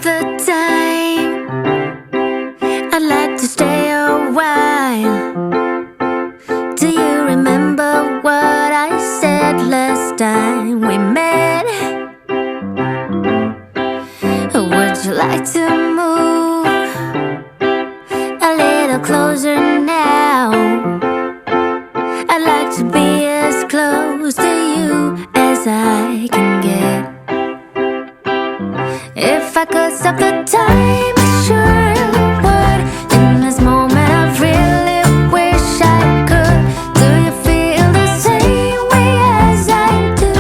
the time, I'd like to stay a while. Do you remember what I said last time we met? Would you like to move a little closer now? I'd like to be as close to you as I can get. If I could stop the time, I sure would. In this moment I really wish I could. Do you feel the same way as I do?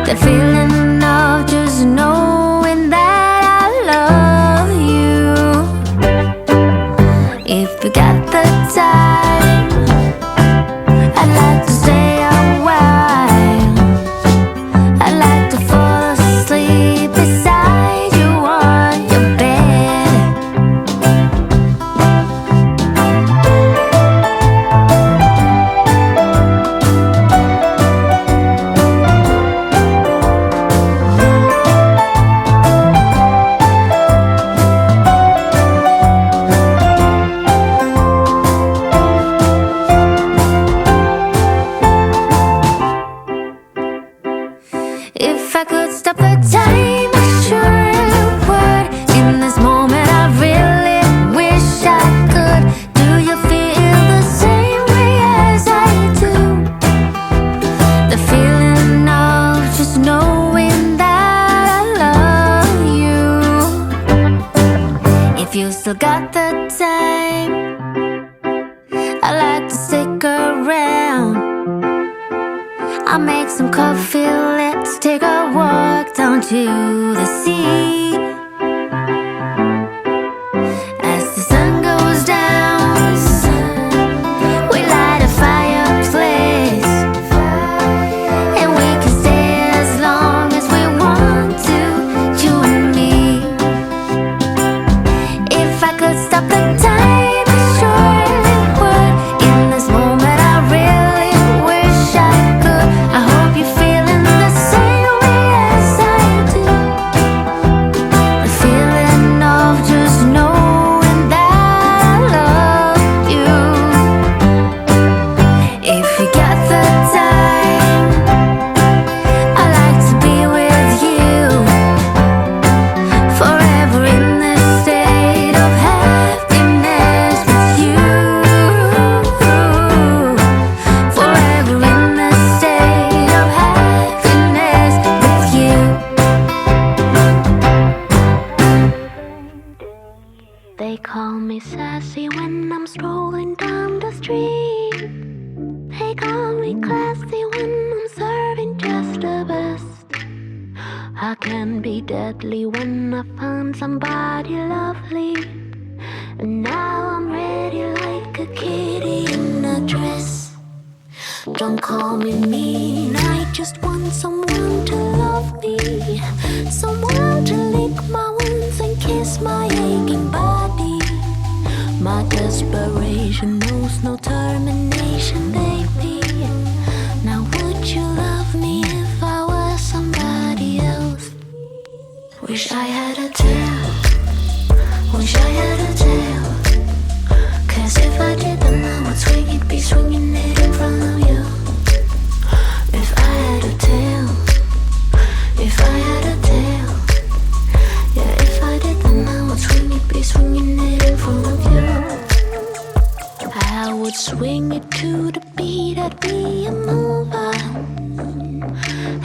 That feeling of just knowing that I love you. If you got the time, I'd like to stay a while. I'd like to fall asleep beside you on your bed. If I could stop the time, I sure would. In this moment I really wish I could. Do you feel the same way as I do? The feeling of just knowing that I love you. If you still got the time, I'd like to stick around. I'll make some coffee, let's take a walk down to the sea. As the sun goes down, we light a fireplace, and we can stay as long as we want to, you and me. If I could stop the time, I surely would. In this moment I really wish I could. I hope you're feeling the same way as I do. The feeling of just knowing that I love you. If you got the time, I like to be with you forever in this state of happiness with you. Forever in this state of happiness with you. They call me sassy when I'm strolling down the street. They call me classy when I'm serving just the best. I can be deadly when I find somebody lovely. And now I'm ready like a kitty in a dress. Don't call me mean, I just want someone to love me. Someone to lick my wounds and kiss my aching body. My desperation knows no termination, baby. Now would you love me if I was somebody else? Wish I had a tail. Wish I had a tail. 'Cause if I did then I would swing it, be swinging it in front of you. If I had a tail. If I had a tail. Yeah, if I did then I would swing it, be swinging it in front of you. I would swing it to the beat, I'd be a mover.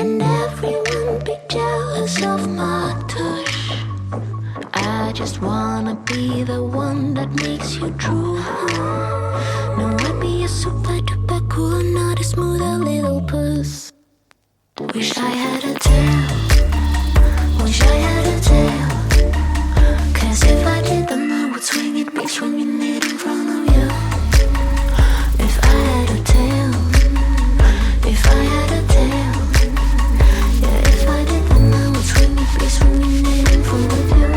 And everyone be jealous of my touch. I just wanna be the one that makes you true. No, I'd be a super duper cool, not a smoother little puss. Wish I had a tail. Wish I had a tail. 'Cause if I did then I would swing it, be swinging it in front of you. If I had a tail. If I had a tail. Yeah, if I did then I would swing it, be swinging it in front of you.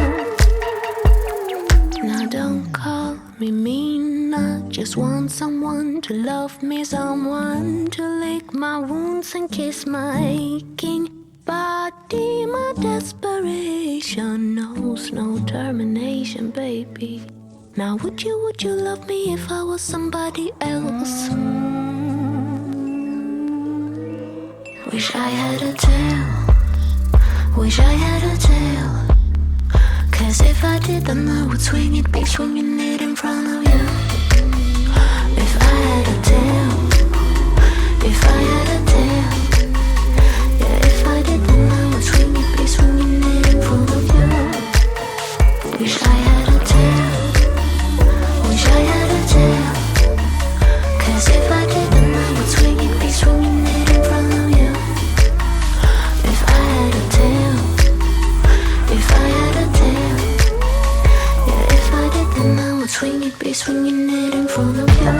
Now don't call me mean, I just want someone to love me, someone to lick my wounds and kiss my aching body. My desperation destination knows no termination, baby. Now would you love me if I was somebody else? Wish I had a tail, wish I had a tail. 'Cause if I did, then I would swing it, be swinging it in front of you. If I had a tail, if I had a tail, yeah, if I did, then I would swing it, be swinging it in front of you. Wish I had a tail, wish I had a tail. 'Cause if I did, then I would swing it, be swinging it in front of you. If I had a tail, if I had a tail, yeah, if I did, then I would swing it, be swinging it in front of you.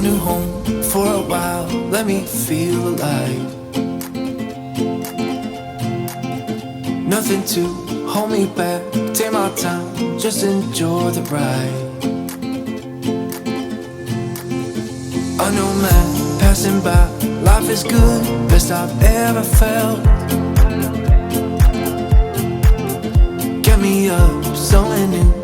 a new home for a while. Let me feel alive. Nothing to hold me back. Take my time, just enjoy the ride. A new man passing by. Life is good, best I've ever felt. Get me up, something new.